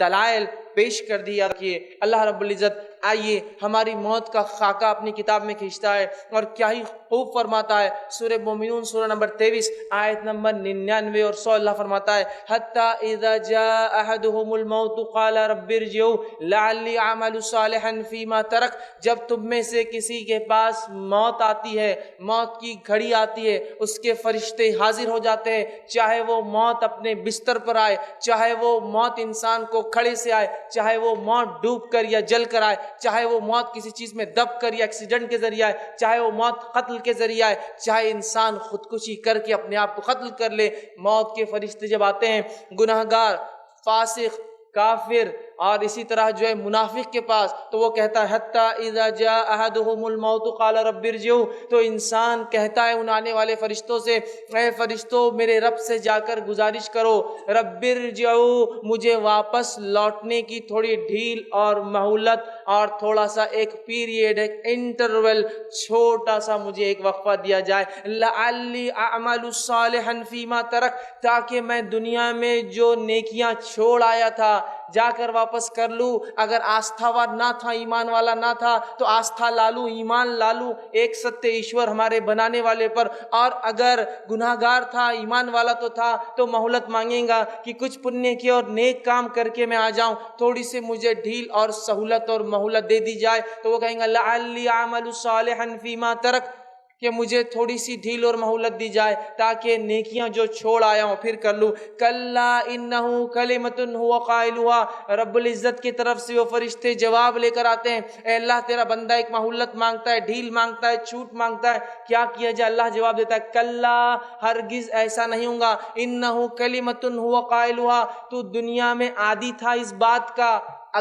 دلائل پیش کر دی۔ یاد رکھیے اللہ رب العزت آئیے ہماری موت کا خاکہ اپنی کتاب میں کھینچتا ہے، اور کیا ہی خوب فرماتا ہے۔ سورہ مومنون سورہ نمبر 23 آیت نمبر 99 اور 100 اللہ فرماتا ہے حتی اذا جاء احدهم الموت قال رب ارجعون لعلی اعمل صالحا فیما ترک، جب تم میں سے کسی کے پاس موت آتی ہے، موت کی گھڑی آتی ہے، اس کے فرشتے حاضر ہو جاتے ہیں، چاہے وہ موت اپنے بستر پر آئے، چاہے وہ موت انسان کو کھڑے سے آئے، چاہے وہ موت ڈوب کر یا جل کر آئے، چاہے وہ موت کسی چیز میں دب کر یا ایکسیڈنٹ کے ذریعے آئے، چاہے وہ موت قتل کے ذریعے آئے، چاہے انسان خودکشی کر کے اپنے آپ کو قتل کر لے، موت کے فرشتے جب آتے ہیں گناہگار، فاسق، کافر اور اسی طرح جو ہے منافق کے پاس، تو وہ کہتا ہے حتی اذا جاء احدهم الموت قال رب ارجعون، تو انسان کہتا ہے ان آنے والے فرشتوں سے اے فرشتوں میرے رب سے جا کر گزارش کرو، رب ارجعون مجھے واپس لوٹنے کی تھوڑی ڈھیل اور مہلت اور تھوڑا سا ایک پیریڈ، ایک انٹرول، چھوٹا سا مجھے ایک وقفہ دیا جائے، لعلی اعمل صالحا فیما ترک، تاکہ میں دنیا میں جو نیکیاں چھوڑ آیا تھا جا کر واپس کر لوں۔ اگر آستھاوان نہ تھا، ایمان والا نہ تھا، تو آستھا لالوں، ایمان لالوں ایک ستیہ ایشور ہمارے بنانے والے پر، اور اگر گناہگار تھا، ایمان والا تو تھا، تو مہلت مانگیں گا کہ کچھ پنیہ کی اور نیک کام کر کے میں آ جاؤں، تھوڑی سی مجھے ڈھیل اور سہولت اور مہلت دے دی جائے، تو وہ کہیں گا لعلی اعمل صالحا فیما ترک، کہ مجھے تھوڑی سی ڈھیل اور مہلت دی جائے تاکہ نیکیاں جو چھوڑ آیا ہوں پھر کر لوں۔ کلا انہ کلمۃ هو قائلها، رب العزت کی طرف سے وہ فرشتے جواب لے کر آتے ہیں، اے اللہ تیرا بندہ ایک مہلت مانگتا ہے، ڈھیل مانگتا ہے، چھوٹ مانگتا ہے، کیا کیا جائے؟ اللہ جواب دیتا ہے کلا، ہرگز ایسا نہیں ہوگا، انہ کلمۃ هو قائلها، تو دنیا میں عادی تھا اس بات کا،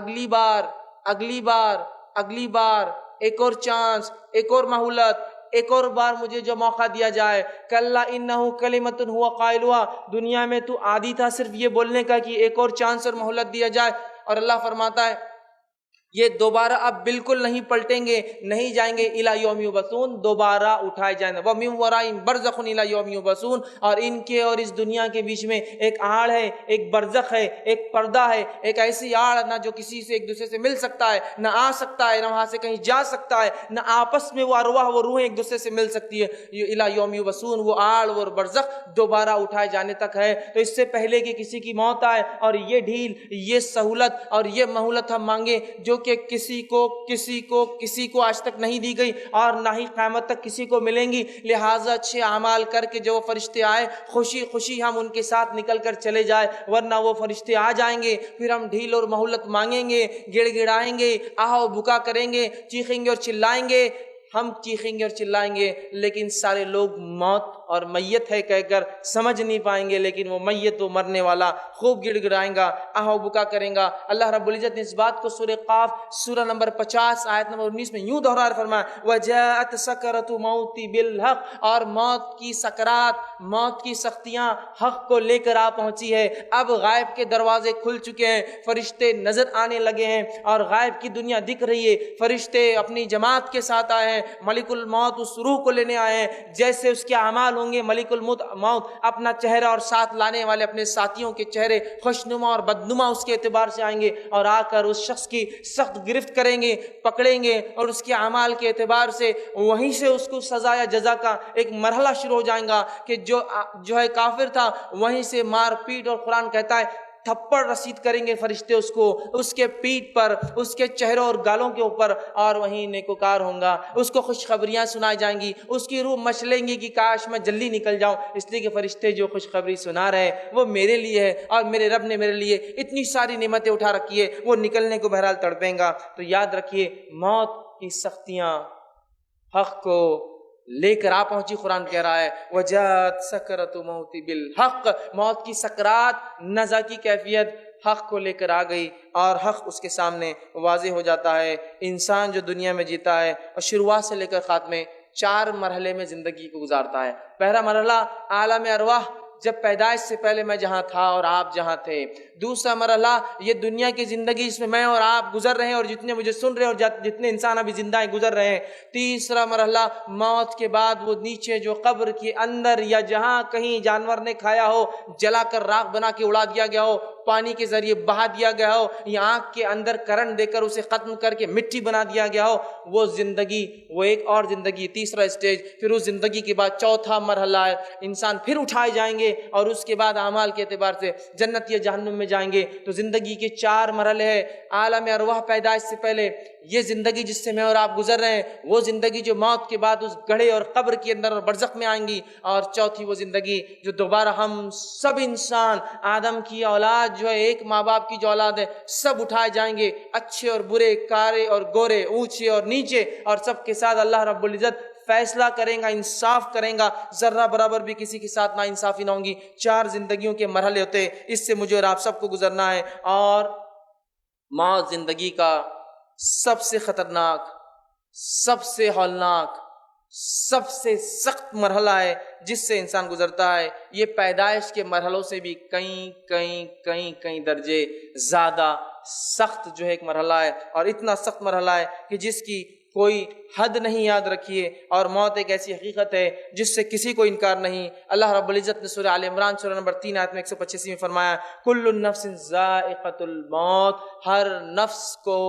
اگلی بار اگلی بار اگلی بار ایک اور چانس، ایک اور مہلت، ایک اور بار مجھے جو موقع دیا جائے۔ کلا انہ کلمۃ هو قائلها، دنیا میں تو عادی تھا صرف یہ بولنے کا کہ ایک اور چانس اور مہلت دیا جائے، اور اللہ فرماتا ہے یہ دوبارہ اب بالکل نہیں پلٹیں گے، نہیں جائیں گے الی یوم یبعثون، دوبارہ اٹھائے جائیں گے، وَمِن وَرَائِهِم بَرْزَخٌ الی یوم یبعثون، اور ان کے اور اس دنیا کے بیچ میں ایک آڑ ہے، ایک برزخ ہے، ایک پردہ ہے، ایک ایسی آڑ نہ جو کسی سے ایک دوسرے سے مل سکتا ہے، نہ آ سکتا ہے، نہ وہاں سے کہیں جا سکتا ہے، نہ آپس میں وہ ارواح و روحیں ایک دوسرے سے مل سکتی ہے، یہ الی یوم یبعثون، وہ آڑ وہ برزخ دوبارہ اٹھائے جانے تک ہے۔ تو اس سے پہلے کہ کسی کی موت آئے اور یہ ڈھیل، یہ سہولت اور یہ مہلت ہم مانگے جو کہ کسی کو آج تک نہیں دی گئی اور نہ ہی قیامت تک کسی کو ملیں گی، لہٰذا اچھے اعمال کر کے جو فرشتے آئے خوشی خوشی ہم ان کے ساتھ نکل کر چلے جائے، ورنہ وہ فرشتے آ جائیں گے، پھر ہم ڈھیل اور مہلت مانگیں گے، گڑ گڑائیں گے، آہ و بکا کریں گے، چیخیں گے اور چلائیں گے، ہم چیخیں گے اور چلائیں گے، لیکن سارے لوگ موت اور میت ہے کہہ کر سمجھ نہیں پائیں گے، لیکن وہ میت و مرنے والا خوب گڑ گڑائیں گا، آہ و بکا کریں گا۔ اللہ رب العزت نے اس بات کو سورہ قاف سورہ نمبر 50 آیت نمبر 19 میں یوں دہرا فرمایا وَجَاءَتْ سَكْرَةُ الْمَوْتِ بِالْحَقِّ، اور موت کی سکرات، موت کی سختیاں حق کو لے کر آ پہنچی ہے۔ اب غائب کے دروازے کھل چکے ہیں، فرشتے نظر آنے لگے ہیں اور غائب کی دنیا دکھ رہی ہے، فرشتے اپنی جماعت کے ساتھ آئے ہیں، ملک الموت اس روح کو لینے آئے ہیں، جیسے اس کے اعمال ہوں گے ملک الموت اپنا چہرہ اور ساتھ لانے والے اپنے ساتھیوں کے چہرے خوشنما اور بدنما اس کے اعتبار سے آئیں گے، اور آ کر اس شخص کی سخت گرفت کریں گے، پکڑیں گے، اور اس کے اعمال کے اعتبار سے وہیں سے اس کو سزا یا جزا کا ایک مرحلہ شروع ہو جائے گا کہ جو ہے کافر تھا وہیں سے مار پیٹ، اور قرآن کہتا ہے تھپڑ رسید کریں گے فرشتے اس کو، اس کے پیٹ پر، اس کے چہروں اور گالوں کے اوپر، اور وہیں نیکوکار ہوں گا، اس کو خوشخبریاں سنائی جائیں گی، اس کی روح مچلیں گی کہ کاش میں جلدی نکل جاؤں، اس لیے کہ فرشتے جو خوشخبری سنا رہے ہیں وہ میرے لیے ہے، اور میرے رب نے میرے لیے اتنی ساری نعمتیں اٹھا رکھی ہے، وہ نکلنے کو بہرحال تڑپیں گا۔ تو یاد رکھیے موت کی سختیاں حق کو لے کر آ پہنچی، قرآن کہہ رہا ہے وَجَاءَتْ سَكْرَةُ الْمَوْتِ بِالْحَقِّ، موت کی سکرات نزع کی کیفیت حق کو لے کر آ گئی، اور حق اس کے سامنے واضح ہو جاتا ہے۔ انسان جو دنیا میں جیتا ہے اور شروعات سے لے کر خاتمے 4 مرحلے میں زندگی کو گزارتا ہے۔ پہلا مرحلہ عالم ارواح، جب پیدائش سے پہلے میں جہاں تھا اور آپ جہاں تھے۔ دوسرا مرحلہ یہ دنیا کی زندگی جس میں میں اور آپ گزر رہے ہیں، اور جتنے مجھے سن رہے ہیں اور جتنے انسان ابھی زندہ ہیں گزر رہے ہیں۔ تیسرا مرحلہ موت کے بعد وہ نیچے جو قبر کے اندر یا جہاں کہیں جانور نے کھایا ہو، جلا کر راکھ بنا کے اڑا دیا گیا ہو، پانی کے ذریعے بہا دیا گیا ہو یا آنکھ کے اندر کرنٹ دے کر اسے ختم کر کے مٹی بنا دیا گیا ہو، وہ زندگی، وہ ایک اور زندگی، تیسرا اسٹیج۔ پھر اس زندگی کے بعد چوتھا مرحلہ ہے، انسان پھر اٹھائے جائیں گے اور اس کے بعد اعمال کے اعتبار سے جنت یا جہنم میں جائیں گے۔ تو زندگی کے 4 مرحلے ہیں۔ عالم ارواح پیدائش سے پہلے یہ زندگی جس سے میں اور آپ گزر رہے ہیں، وہ زندگی جو موت کے بعد اس گڑھے اور قبر کے اندر اور برزخ میں آئیں گی، اور چوتھی وہ زندگی جو دوبارہ ہم سب انسان، آدم کی اولاد جو ہے، ایک ماں باپ کی جو اولاد ہے، سب اٹھائے جائیں گے، اچھے اور برے، کارے اور گورے، اونچے اور نیچے، اور سب کے ساتھ اللہ رب العزت فیصلہ کریں گا، انصاف کریں گا، ذرہ برابر بھی کسی کے ساتھ نا انصافی نہ ہوں گی۔ 4 زندگیوں کے مرحلے ہوتے ہیں، اس سے مجھے اور آپ سب کو گزرنا ہے۔ اور موت زندگی کا سب سے خطرناک، سب سے ہولناک، سب سے سخت مرحلہ ہے جس سے انسان گزرتا ہے۔ یہ پیدائش کے مرحلوں سے بھی کئی درجے زیادہ سخت جو ہے ایک مرحلہ ہے، اور اتنا سخت مرحلہ ہے کہ جس کی کوئی حد نہیں، یاد رکھیے۔ اور موت ایک ایسی حقیقت ہے جس سے کسی کو انکار نہیں۔ اللہ رب العزت نے سورہ آل عمران سورہ نمبر 3 آیت میں 185 میں فرمایا، کل نفس ذائقۃ الموت، ہر نفس کو،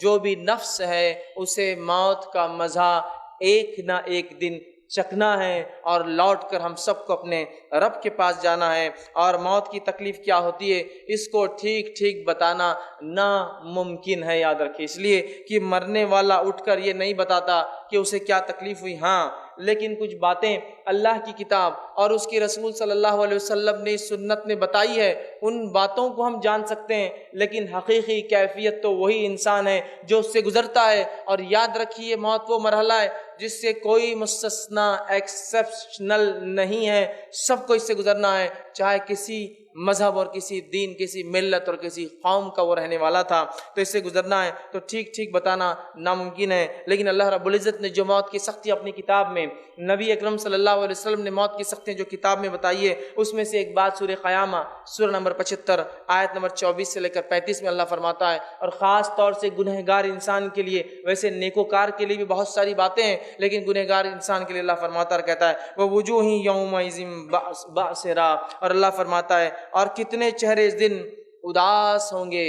جو بھی نفس ہے اسے موت کا مزہ ایک نہ ایک دن چکھنا ہے، اور لوٹ کر ہم سب کو اپنے رب کے پاس جانا ہے۔ اور موت کی تکلیف کیا ہوتی ہے اس کو ٹھیک ٹھیک بتانا ناممکن ہے، یاد رکھیں، اس لیے کہ مرنے والا اٹھ کر یہ نہیں بتاتا کہ اسے کیا تکلیف ہوئی، ہاں لیکن کچھ باتیں اللہ کی کتاب اور اس کے رسول صلی اللہ علیہ وسلم نے سنت میں بتائی ہے، ان باتوں کو ہم جان سکتے ہیں، لیکن حقیقی کیفیت تو وہی انسان ہے جو اس سے گزرتا ہے۔ اور یاد رکھیے، موت وہ مرحلہ ہے جس سے کوئی مستثنا، ایکسپشنل نہیں ہے، سب کو اس سے گزرنا ہے، چاہے کسی مذہب اور کسی دین، کسی ملت اور کسی قوم کا وہ رہنے والا تھا، تو اس سے گزرنا ہے۔ تو ٹھیک ٹھیک بتانا ناممکن ہے، لیکن اللہ رب العزت نے جو موت کی سختی اپنی کتاب میں، نبی اکرم صلی اللہ علیہ وسلم نے موت کی سختیاں جو کتاب میں بتائی ہے، اس میں سے ایک بات سورہ قیامہ سورہ نمبر 75 آیت نمبر 24 سے لے کر 35 میں اللہ فرماتا ہے، اور خاص طور سے گنہگار انسان کے لیے، ویسے نیکوکار کے لیے بھی بہت ساری باتیں ہیں، لیکن گنہگار انسان کے لیے اللہ فرماتا ہے، کہتا ہے وَوُجُوهٍ يَوْمَئِذٍ بَاسِرَةٌ، اور اللہ فرماتا ہے اور کتنے چہرے اس دن اداس ہوں گے،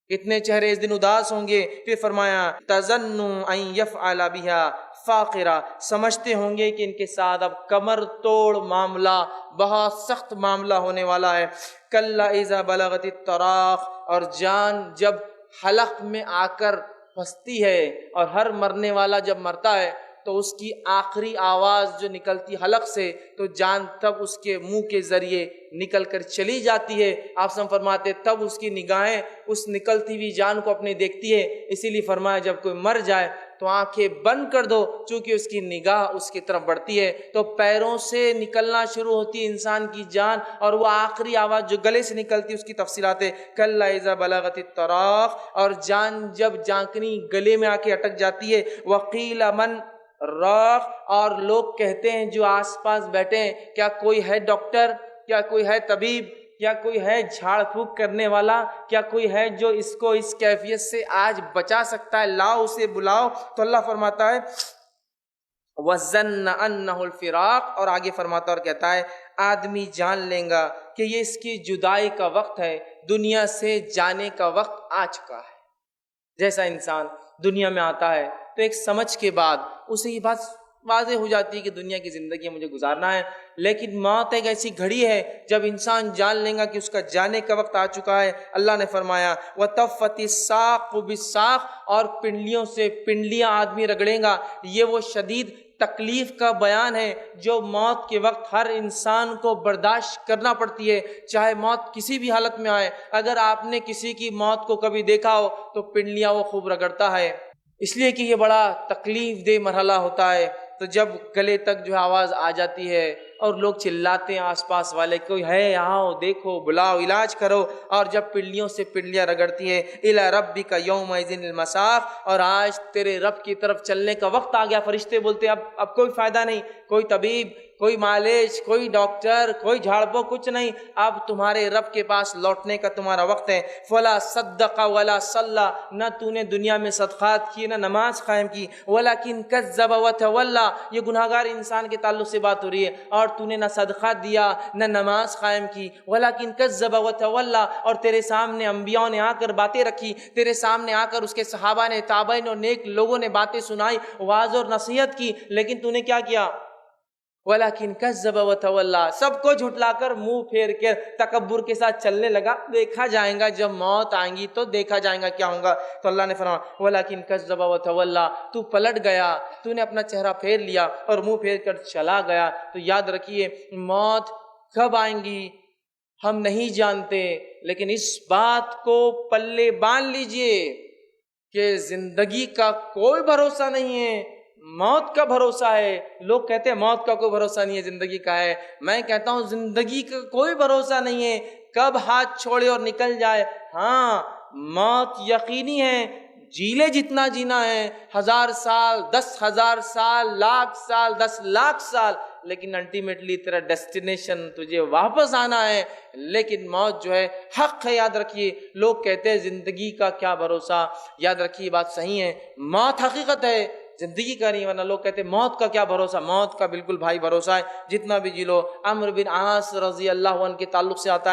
کتنے چہرے اس دن اداس ہوں گے۔ پھر فرمایا تَظَنُّ أَن يَفْعَلَ بِهَا فاقرہ، سمجھتے ہوں گے کہ ان کے ساتھ اب کمر توڑ معاملہ، بہت سخت معاملہ ہونے والا ہے۔ کَلَّا إِذَا بَلَغَتِ التَّرَاقِ، اور جان جب حلق میں آ کر پھنستی ہے، اور ہر مرنے والا جب مرتا ہے تو اس کی آخری آواز جو نکلتی حلق سے، تو جان تب اس کے منہ کے ذریعے نکل کر چلی جاتی ہے۔ آپ سب فرماتے تب اس کی نگاہیں اس نکلتی ہوئی جان کو اپنے دیکھتی ہے، اسی لیے فرمایا جب کوئی مر جائے تو آنکھیں بند کر دو، چونکہ اس کی نگاہ اس کی طرف بڑھتی ہے۔ تو پیروں سے نکلنا شروع ہوتی ہے انسان کی جان، اور وہ آخری آواز جو گلے سے نکلتی ہے اس کی تفصیلات ہے کَلَّا إِذَا بَلَغَتِ التَّرَاقِ، اور جان جب جانکنی گلے میں آ کے اٹک جاتی ہے۔ وَقِيلَ مَنْ راق، اور لوگ کہتے ہیں جو آس پاس بیٹھے ہیں، کیا کوئی ہے ڈاکٹر، کیا کوئی ہے طبیب، کیا کوئی ہے جھاڑ پھونک کرنے والا، کیا کوئی ہے جو اس کو اس کیفیت سے آج بچا سکتا ہے، لاؤ اسے بلاؤ۔ تو اللہ فرماتا ہے وَظَنَّ أَنَّهُ الْفِرَاقُ، اور آگے فرماتا اور کہتا ہے آدمی جان لیں گا کہ یہ اس کی جدائی کا وقت ہے، دنیا سے جانے کا وقت آ چکا ہے۔ جیسا انسان دنیا میں آتا ہے تو ایک سمجھ کے بعد اسے یہ بات واضح ہو جاتی ہے کہ دنیا کی زندگی مجھے گزارنا ہے، لیکن موت ایک ایسی گھڑی ہے جب انسان جان لے گا کہ اس کا جانے کا وقت آ چکا ہے۔ اللہ نے فرمایا وَتَفَّتِ السَّاقُ بِالسَّاقِ، اور پنڈلیوں سے پنڈلیاں آدمی رگڑے گا۔ یہ وہ شدید تکلیف کا بیان ہے جو موت کے وقت ہر انسان کو برداشت کرنا پڑتی ہے، چاہے موت کسی بھی حالت میں آئے۔ اگر آپ نے کسی کی موت کو کبھی دیکھا ہو تو پنڈلیاں وہ خوب رگڑتا ہے، اس لیے کہ یہ بڑا تکلیف دہ مرحلہ ہوتا ہے۔ تو جب گلے تک جو آواز آ جاتی ہے اور لوگ چلاتے ہیں آس پاس والے، کوئی ہے آؤ دیکھو بلاؤ علاج کرو، اور جب پنڈلیوں سے پنڈلیاں رگڑتی ہے اِلَىٰ رَبِّكَ يَوْمَئِذٍ الْمَسَاقُ، اور آج تیرے رب کی طرف چلنے کا وقت آ گیا۔ فرشتے بولتے اب کوئی فائدہ نہیں، کوئی طبیب، کوئی معالج، کوئی ڈاکٹر، کوئی جھاڑپو، کچھ نہیں، اب تمہارے رب کے پاس لوٹنے کا تمہارا وقت ہے۔ فَلَا صَدَّقَ وَلَا صَلَّىٰ، نہ تو نے دنیا میں صدقات کیے، نہ نماز قائم کی، وَلَٰكِن كَذَّبَ وَتَوَلَّىٰ، یہ گناہگار انسان کے تعلق سے بات ہو رہی ہے، اور تو نے نہ صدقہ دیا نہ نماز قائم کی، ولیکن کذب وتولی، اور تیرے سامنے انبیاء نے آ کر باتیں رکھی، تیرے سامنے آ کر اس کے صحابہ نے، تابعین اور نیک لوگوں نے باتیں سنائی، واعظ اور نصیحت کی، لیکن تو نے کیا کیا؟ ولیکن کذب وتولی، سب کو جھٹلا کر منہ پھیر کر تکبر کے ساتھ چلنے لگا، دیکھا جائے گا جب موت آئیں گی تو دیکھا جائے گا کیا ہوگا۔ تو اللہ نے فرمایا ولیکن کذب وتولی، تو پلٹ گیا، تو نے اپنا چہرہ پھیر لیا اور منہ پھیر کر چلا گیا۔ تو یاد رکھیے موت کب آئیں گی ہم نہیں جانتے، لیکن اس بات کو پلے باندھ لیجئے کہ زندگی کا کوئی بھروسہ نہیں ہے، موت کا بھروسہ ہے۔ لوگ کہتے ہیں موت کا کوئی بھروسہ نہیں ہے، زندگی کا ہے۔ میں کہتا ہوں زندگی کا کوئی بھروسہ نہیں ہے، کب ہاتھ چھوڑے اور نکل جائے۔ ہاں موت یقینی ہے، جی لے جتنا جینا ہے، 1000 سال، 10,000 سال، لاکھ سال، 10 لاکھ سال، لیکن الٹیمیٹلی تیرا ڈیسٹینیشن تجھے واپس آنا ہے۔ لیکن موت جو ہے حق ہے، یاد رکھیے۔ لوگ کہتے ہیں زندگی کا کیا بھروسہ، یاد رکھیے بات صحیح ہے، موت حقیقت ہے، زندگی کا نہیں۔ ورنہ لوگ کہتے ہیں موت کا کیا بھروسہ، موت کا بالکل بھائی بھروسہ ہے، جتنا بھی جی لو۔ عمرو بن عاص رضی اللہ عنہ کے تعلق سے آتا